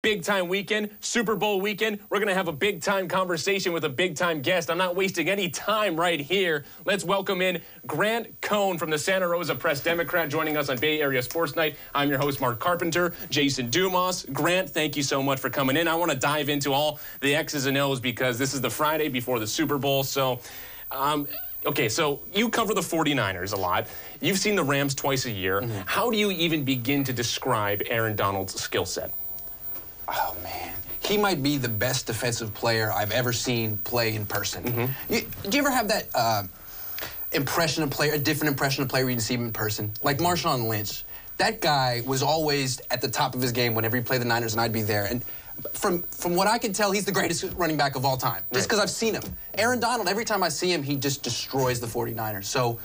Big time weekend, Super Bowl weekend. We're going to have a big time conversation with a big time guest. I'm not wasting any time right here. Let's welcome in Grant Cohn from the Santa Rosa Press Democrat joining us on Bay Area Sports Night. I'm your host, Mark Carpenter, Jason Dumas. Grant, thank you so much for coming in. I want to dive into all the X's and O's because this is the Friday before the Super Bowl. So, okay, so you cover the 49ers a lot. You've seen the Rams twice a year. Mm-hmm. How do you even begin to describe Aaron Donald's skill set? Oh, man. He might be the best defensive player I've ever seen play in person. Mm-hmm. Do you ever have that impression of player, a different impression of player when you see him in person? Like Marshawn Lynch. That guy was always at the top of his game whenever he played the Niners, and I'd be there. And from what I can tell, he's the greatest running back of all time, just because I've seen him. Aaron Donald, every time I see him, he just destroys the 49ers. So,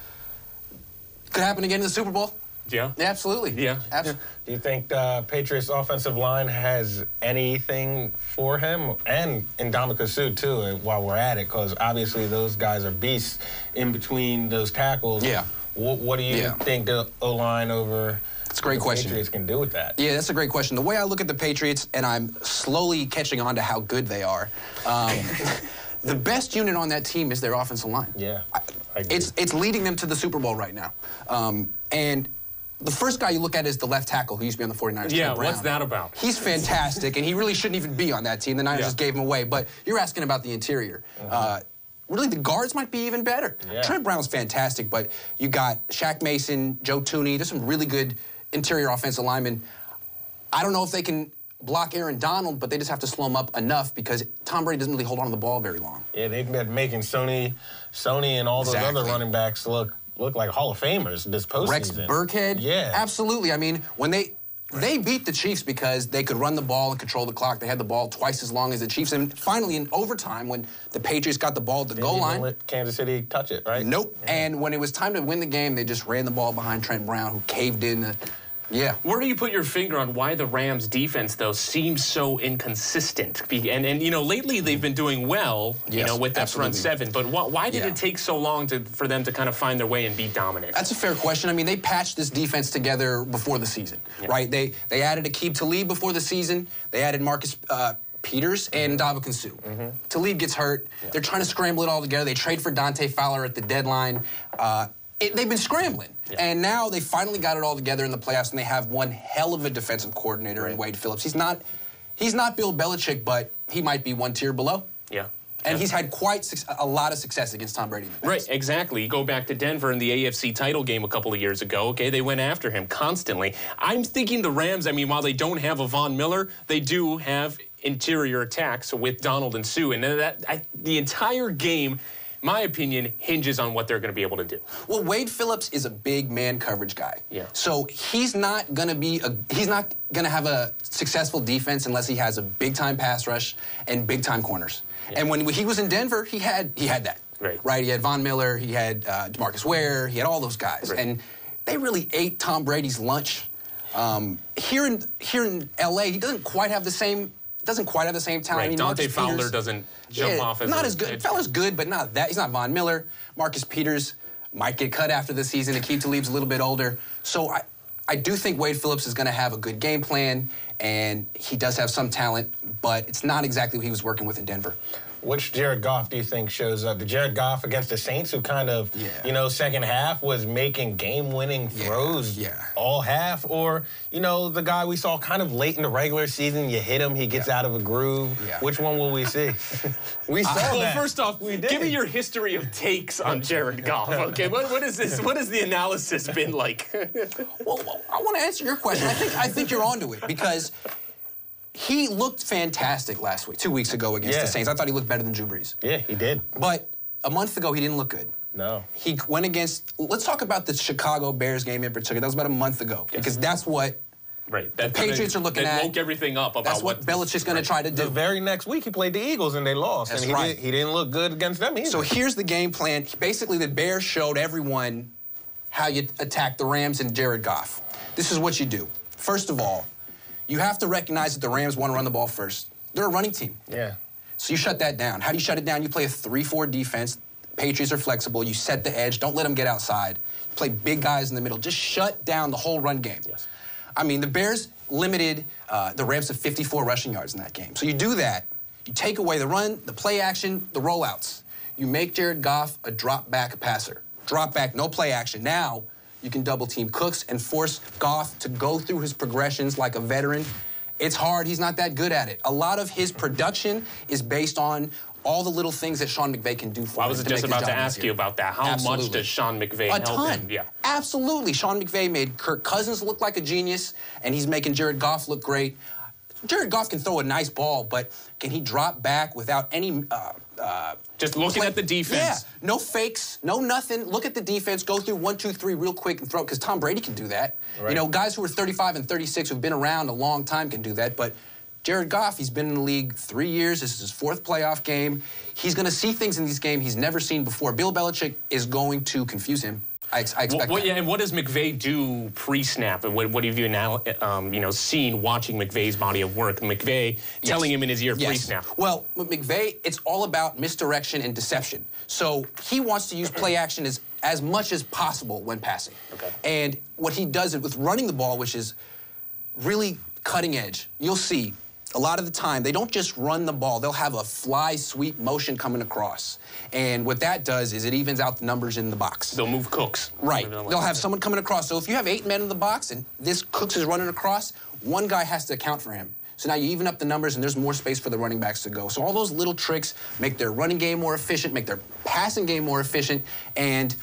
could happen again in the Super Bowl. Yeah. Absolutely. Yeah. Absolutely. Do you think Patriots offensive line has anything for him? And Ndamukong Suh, too, while we're at it, because obviously those guys are beasts in between those tackles. Yeah. What do you think the O-line over That's a great question. Patriots can do with that? Yeah, that's a great question. The way I look at the Patriots, and I'm slowly catching on to how good they are, the best unit on that team is their offensive line. Yeah. I agree. It's leading them to the Super Bowl right now. And the first guy you look at is the left tackle who used to be on the 49ers. Yeah, what's that about? He's fantastic, and he really shouldn't even be on that team. The Niners just gave him away. But you're asking about the interior. Really, the guards might be even better. Yeah. Trent Brown's fantastic, but you got Shaq Mason, Joe Tooney. There's some really good interior offensive linemen. I don't know if they can block Aaron Donald, but they just have to slow him up enough because Tom Brady doesn't really hold on to the ball very long. Yeah, they've been making Sony and all those other running backs look like Hall of Famers this postseason. Rex Burkhead? Yeah. Absolutely. I mean, when they beat the Chiefs because they could run the ball and control the clock. They had the ball twice as long as the Chiefs. And finally, in overtime, when the Patriots got the ball at the goal line. Let Kansas City touch it, right? Nope. Yeah. And when it was time to win the game, they just ran the ball behind Trent Brown, who caved in. Where do you put your finger on why the Rams defense, though, seems so inconsistent? And you know, lately they've been doing well, you know, with that front seven. But why did it take so long for them to kind of find their way and be dominant? That's a fair question. I mean, they patched this defense together before the season, right? They added Aqib Talib before the season. They added Marcus Peters and Ndamukong Suh. Talib gets hurt. They're trying to scramble it all together. They trade for Dante Fowler at the deadline. They've been scrambling. And now they finally got it all together in the playoffs, and they have one hell of a defensive coordinator in Wade Phillips. He's not Bill Belichick, but he might be one tier below. Yeah. And he's had quite a lot of success against Tom Brady in the past. Right, exactly. You go back to Denver in the AFC title game a couple of years ago. Okay, they went after him constantly. I'm thinking the Rams, I mean, while they don't have a Von Miller, they do have interior attacks with Donald and Suh. And the entire game, my opinion, hinges on what they're going to be able to do. Well, Wade Phillips is a big man coverage guy. Yeah. So he's not going to have a successful defense unless he has a big time pass rush and big time corners. Yeah. And when he was in Denver, he had that. Right. He had Von Miller, he had DeMarcus Ware, he had all those guys, and they really ate Tom Brady's lunch. Here in LA, he doesn't quite have the same. talent. Right. I mean, Dante Fowler doesn't jump off as not as good. Fowler's good, but not that. He's not Von Miller. Marcus Peters might get cut after the season. Aqib Talib's a little bit older. So I do think Wade Phillips is going to have a good game plan, and he does have some talent, but it's not exactly what he was working with in Denver. Which Jared Goff do you think shows up? The Jared Goff against the Saints, who kind of, second half was making game-winning throws all half? Or, the guy we saw kind of late in the regular season, you hit him, he gets out of a groove. Which one will we see? We saw that. Well, first off, give me your history of takes on Jared Goff. Okay, what is this? What has the analysis been like? Well, I want to answer your question. I think you're onto it because he looked fantastic 2 weeks ago against the Saints. I thought he looked better than Drew Brees. Yeah, he did. But a month ago, he didn't look good. No. He went against, let's talk about the Chicago Bears game in particular. That was about a month ago because that's what the Patriots are looking at. They woke everything up about that's what Belichick's going to try to do. The very next week, he played the Eagles, and they lost. That's and he didn't look good against them either. So here's the game plan. Basically, the Bears showed everyone how you attack the Rams and Jared Goff. This is what you do. First of all, you have to recognize that the Rams want to run the ball first. They're a running team. Yeah. So you shut that down. How do you shut it down? You play a 3-4 defense. Patriots are flexible. You set the edge. Don't let them get outside. You play big guys in the middle. Just shut down the whole run game. Yes. I mean, the Bears limited the Rams to 54 rushing yards in that game. So you do that. You take away the run, the play action, the rollouts. You make Jared Goff a drop-back passer. Drop back, no play action. Now you can double-team Cooks and force Goff to go through his progressions like a veteran. It's hard. He's not that good at it. A lot of his production is based on all the little things that Sean McVay can do for him. I was just about to ask you about that. How much does Sean McVay help him? A ton. Yeah. Absolutely. Sean McVay made Kirk Cousins look like a genius, and he's making Jared Goff look great. Jared Goff can throw a nice ball, but can he drop back without any... just looking at the defense. Yeah, no fakes, no nothing. Look at the defense, go through 1, 2, 3 real quick and throw it, because Tom Brady can do that. Right. You know, guys who are 35 and 36 who've been around a long time can do that, but Jared Goff, he's been in the league 3 years. This is his 4th playoff game. He's going to see things in these games he's never seen before. Bill Belichick is going to confuse him. I expect that. Yeah, and what does McVay do pre-snap? And what have you now, seen watching McVay's body of work? McVay telling him in his ear pre-snap. Well, with McVay, it's all about misdirection and deception. So he wants to use play action as much as possible when passing. Okay. And what he does with running the ball, which is really cutting edge, you'll see a lot of the time, they don't just run the ball. They'll have a fly sweep motion coming across. And what that does is it evens out the numbers in the box. They'll move Cooks. Right. They'll have someone coming across. So if you have 8 men in the box and this Cooks is running across, one guy has to account for him. So now you even up the numbers and there's more space for the running backs to go. So all those little tricks make their running game more efficient, make their passing game more efficient, and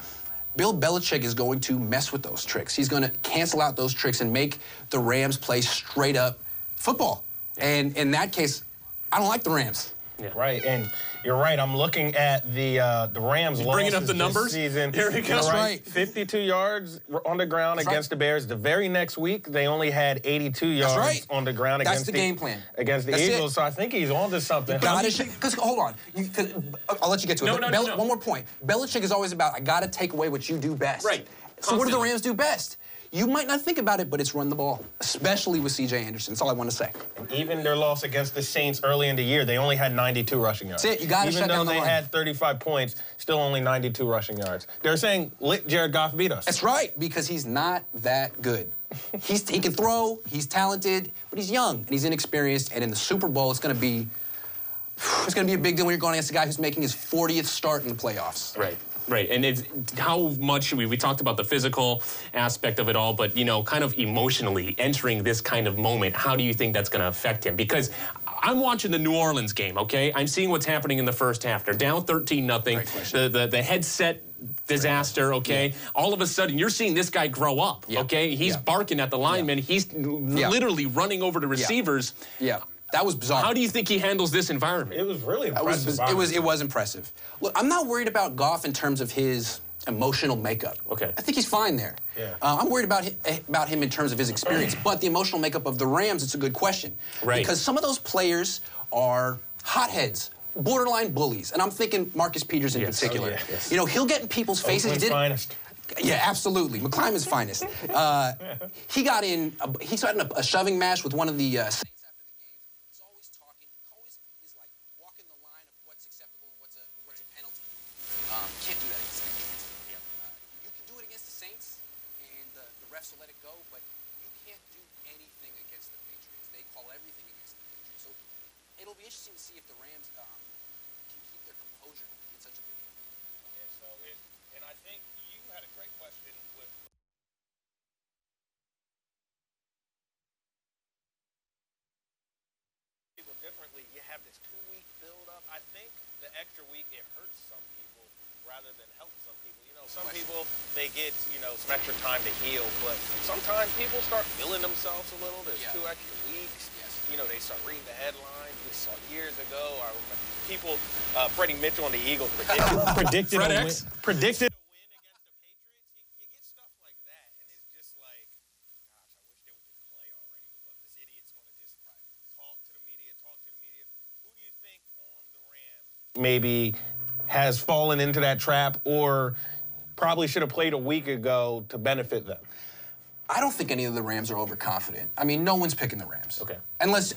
Bill Belichick is going to mess with those tricks. He's going to cancel out those tricks and make the Rams play straight up football. And in that case, I don't like the Rams. Yeah. Right, and you're right. I'm looking at the Rams losses bringing up the numbers this season. Here we go. That's right. 52 yards on the ground against the Bears. The very next week, they only had 82 yards on the ground against the game plan against the Eagles. So I think he's on to something. Because hold on, I'll let you get to it. No. One more point. Belichick is always about, I got to take away what you do best. Right. So what do the Rams do best? You might not think about it, but it's run the ball, especially with C.J. Anderson. That's all I want to say. And even their loss against the Saints early in the year, they only had 92 rushing yards. That's it. You got to shut down the Even though run. they had 35 points, still only 92 rushing yards. They're saying, let Jared Goff beat us. That's right, because he's not that good. He can throw, he's talented, but he's young and he's inexperienced. And in the Super Bowl, it's going to be a big deal when you're going against a guy who's making his 40th start in the playoffs. Right. Right, and it's how much we talked about the physical aspect of it all, but, kind of emotionally entering this kind of moment, how do you think that's going to affect him? Because I'm watching the New Orleans game, okay? I'm seeing what's happening in the first half. They're down 13-0. The headset disaster, okay? Yeah. All of a sudden, you're seeing this guy grow up, okay? He's barking at the linemen. He's literally running over to receivers. Yeah. That was bizarre. How do you think he handles this environment? It was really impressive. It was impressive. Look, I'm not worried about Goff in terms of his emotional makeup. Okay. I think he's fine there. Yeah. I'm worried about him in terms of his experience. But the emotional makeup of the Rams, it's a good question. Right. Because some of those players are hotheads, borderline bullies. And I'm thinking Marcus Peters in particular. Oh, yeah. Yes. He'll get in people's faces. Oakland's finest. Yeah, absolutely. McClymon's finest. He got in a shoving match with one of the Saints. Can't do that against the Patriots. You can do it against the Saints, and the refs will let it go, but you can't do anything against the Patriots. They call everything against the Patriots. So it'll be interesting to see if the Rams can keep their composure in such a big game. Yeah, and I think you had a great question with people differently. You have this 2-week build-up. I think the extra week, it hurts some people rather than help some people. Some people, they get, some extra time to heal, but sometimes people start feeling themselves a little. There's 2 extra weeks. Yes. They start reading the headlines. We saw years ago, I remember people, Freddie Mitchell on the Eagles predicted a win against the Patriots. You get stuff like that, and it's just like, gosh, I wish they would just play already, but this idiot's going to just talk to the media. Who do you think on the Rams maybe has fallen into that trap or probably should have played a week ago to benefit them? I don't think any of the Rams are overconfident. I mean, no one's picking the Rams. Okay. Unless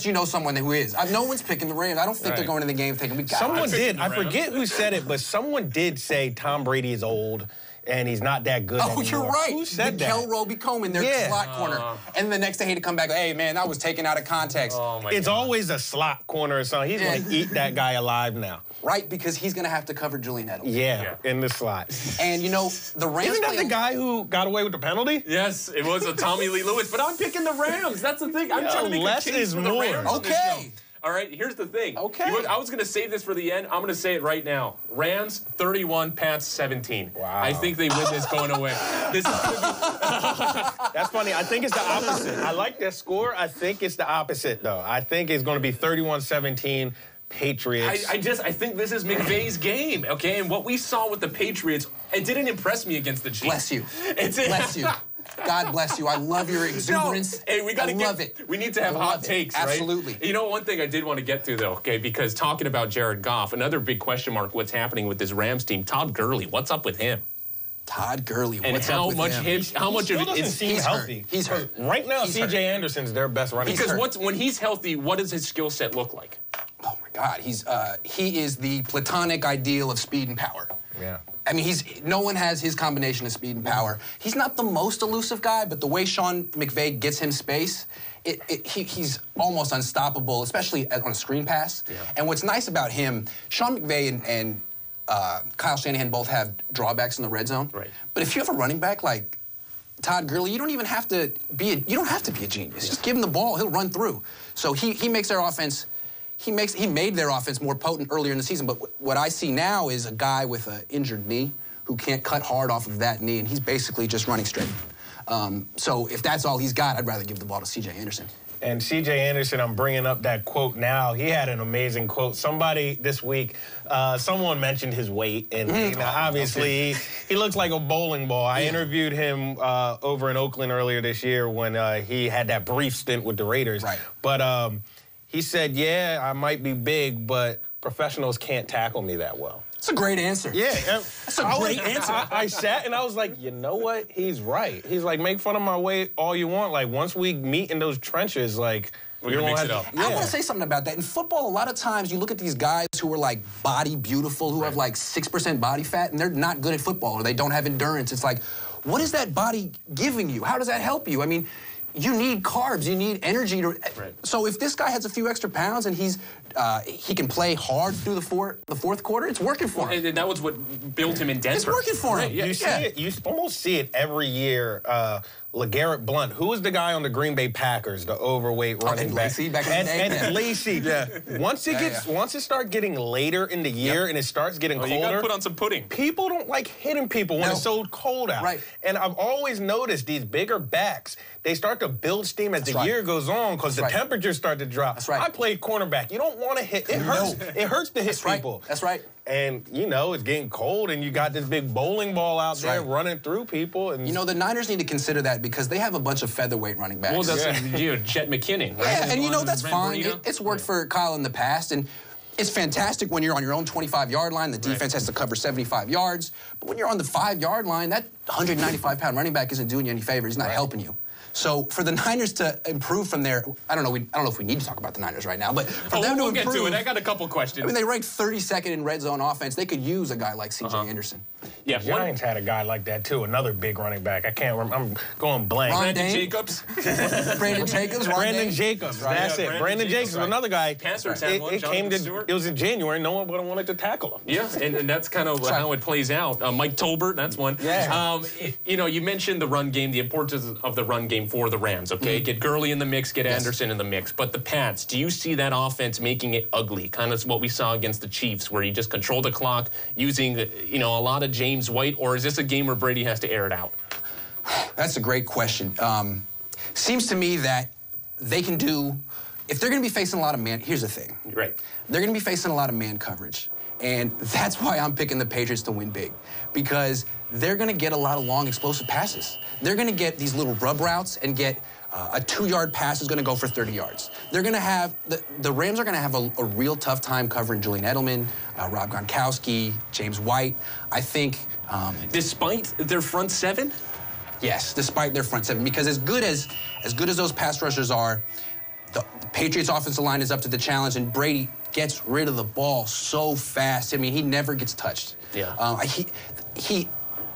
you know someone who is. No one's picking the Rams. I don't think they're going to the game thinking, someone did. I forget who said it, but someone did say Tom Brady is old. and he's not that good anymore. You're right. Who said that? Mikel Roby-Coleman in their slot corner. And the next day he'd come back, hey, man, that was taken out of context. It's always a slot corner or something. He's going to eat that guy alive now. Right, because he's going to have to cover Julian Edelman. Yeah, in the slot. And, you know, the Rams... Isn't that the guy who got away with the penalty? Yes, it was a Tommy Lee Lewis, but I'm picking the Rams. That's the thing. I'm trying to make less a case is for the more. Rams on this Okay. show. All right, here's the thing. Okay. I was going to save this for the end. I'm going to say it right now. Rams 31, Pats 17. Wow. I think they win this going away. This is going to be... That's funny. I think it's the opposite. I like that score. I think it's the opposite, though. I think it's going to be 31-17 Patriots. I think this is McVay's game, okay? And what we saw with the Patriots, it didn't impress me against the Chiefs. Bless you. Bless you. God bless you. I love your exuberance. No, hey, I love it. We need to have hot takes, right? Absolutely. You know, one thing I did want to get to, though, okay, because talking about Jared Goff, another big question mark, what's happening with this Rams team. Todd Gurley, what's up with him? Todd Gurley, and what's up with him? How much of it is he's healthy? He's hurt. Right now, C.J. Anderson's their best running back. Because when he's healthy, what does his skill set look like? Oh, my God. He is the platonic ideal of speed and power. Yeah. I mean, no one has his combination of speed and power. He's not the most elusive guy, but the way Sean McVay gets him space, he's almost unstoppable, especially on a screen pass. Yeah. And what's nice about him, Sean McVay and Kyle Shanahan both have drawbacks in the red zone. Right. But if you have a running back like Todd Gurley, you don't even have to be a genius. Just give him the ball, he'll run through. So he makes their offense. He made their offense more potent earlier in the season, but what I see now is a guy with an injured knee who can't cut hard off of that knee, and he's basically just running straight. So if that's all he's got, I'd rather give the ball to C.J. Anderson. And C.J. Anderson, I'm bringing up that quote now. He had an amazing quote. Somebody this week, someone mentioned his weight, and obviously he looks like a bowling ball. I interviewed him over in Oakland earlier this year when he had that brief stint with the Raiders. Right. But he said, yeah, I might be big, but professionals can't tackle me that well. That's a great answer. Yeah. That's a great answer. I sat and I was like, you know what? He's right. He's like, make fun of my weight all you want. Like, once we meet in those trenches, like, we're going to mix it up. I want to say something about that. In football, a lot of times you look at these guys who are like body beautiful, who have like 6% body fat, and they're not good at football or they don't have endurance. It's like, what is that body giving you? How does that help you? I mean, you need carbs, you need energy. So if this guy has a few extra pounds and he can play hard through the fourth quarter, it's working for him. And that was what built him in Denver. It's working for him. You see it. You almost see it every year. LeGarrette Blount, who was the guy on the Green Bay Packers, the overweight running back. Lacey, back in the day. And Lacey. Yeah. Once it starts getting later in the year and it starts getting colder, you got to put on some pudding. People don't like hitting people when it's so cold out. Right. And I've always noticed these bigger backs, they start to build steam as the year goes on because the temperatures start to drop. That's right. I played cornerback. You don't want to hit. It hurts. It hurts to hit people. That's right. And, you know, it's getting cold, and you got this big bowling ball out there running through people. And you know, the Niners need to consider that because they have a bunch of featherweight running backs. Well, that's Jet McKinnon, right? Yeah, and you know, that's fine. It's worked for Kyle in the past, and it's fantastic when you're on your own 25-yard line. The defense has to cover 75 yards. But when you're on the 5-yard line, that 195-pound running back isn't doing you any favors. He's not helping you. So for the Niners to improve from there, I don't know if we need to talk about the Niners right now, but for them to improve, get to it. I got a couple questions. I mean, they ranked 32nd in red zone offense. They could use a guy like C.J. Anderson. Yeah, the Giants had a guy like that too. Another big running back. I can't remember. I'm going blank. Brandon Jacobs. Brandon Jacobs. Brandon Jacobs. That's it. Brandon Jacobs, another guy. Panthers had one. It was in January. No one would have wanted to tackle him. Yeah, and that's kind of how it plays out. Mike Tolbert, that's one. Yeah. You know, you mentioned the run game, the importance of the run game for the Rams. Okay, get Gurley in the mix, get Anderson in the mix. But the Pats, do you see that offense making it ugly? Kind of what we saw against the Chiefs, where you just control the clock using, a lot of James White, or is this a game where Brady has to air it out? That's a great question. Seems to me that they can do, if they're going to be facing a lot of man, here's the thing. Right. They're going to be facing a lot of man coverage. And that's why I'm picking the Patriots to win big, because they're going to get a lot of long, explosive passes. They're going to get these little rub routes and get a 2-yard pass is going to go for 30 yards. They're going to have, the Rams are going to have a real tough time covering Julian Edelman, Rob Gronkowski, James White. I think... despite their front seven? Yes, despite their front seven, because as good as those pass rushers are, the Patriots' offensive line is up to the challenge, and Brady gets rid of the ball so fast. I mean, he never gets touched. Yeah.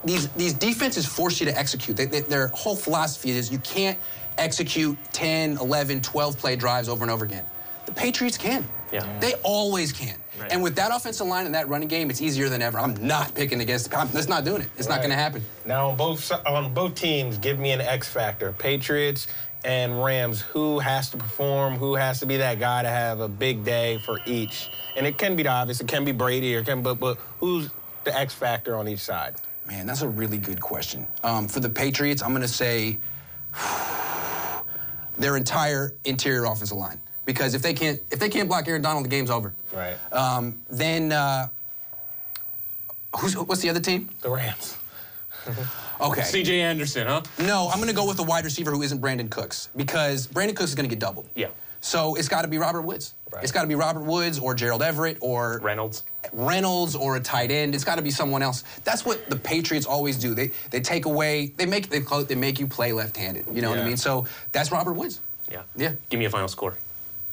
these defenses force you to execute. Their whole philosophy is you can't execute 10, 11, 12 play drives over and over again. The Patriots can. Yeah. They always can. Right. And with that offensive line and that running game, it's easier than ever. I'm not picking against the That's not doing it. It's not going to happen. Now, on both teams, give me an X factor. Patriots and Rams, who has to perform, who has to be that guy to have a big day for each? And it can be the obvious. It can be Brady, but who's the X factor on each side? Man, that's a really good question. For the Patriots, I'm going to say their entire interior offensive line. Because if they can't block Aaron Donald, the game's over. Right. Then what's the other team? The Rams. Okay. C.J. Anderson, huh? No, I'm going to go with a wide receiver who isn't Brandon Cooks because Brandon Cooks is going to get doubled. Yeah. So it's got to be Robert Woods. Right. It's got to be Robert Woods or Gerald Everett or Reynolds or a tight end. It's got to be someone else. That's what the Patriots always do. They take away. They make you play left-handed. You know what I mean? So that's Robert Woods. Yeah. Yeah. Give me a final score.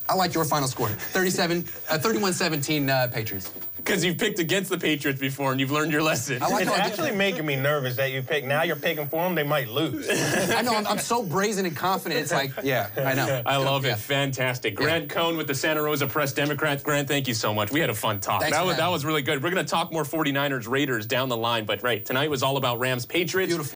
I like your final score. 31-17 Patriots. Because you've picked against the Patriots before and you've learned your lesson. It's actually making me nervous that you pick. Now you're picking for them, they might lose. I know, I'm so brazen and confident. It's like, yeah, I know. I love it. Fantastic. Grant Cohn with the Santa Rosa Press Democrats. Grant, thank you so much. We had a fun talk. That was really good. We're going to talk more 49ers, Raiders down the line. But, tonight was all about Rams, Patriots. Beautiful.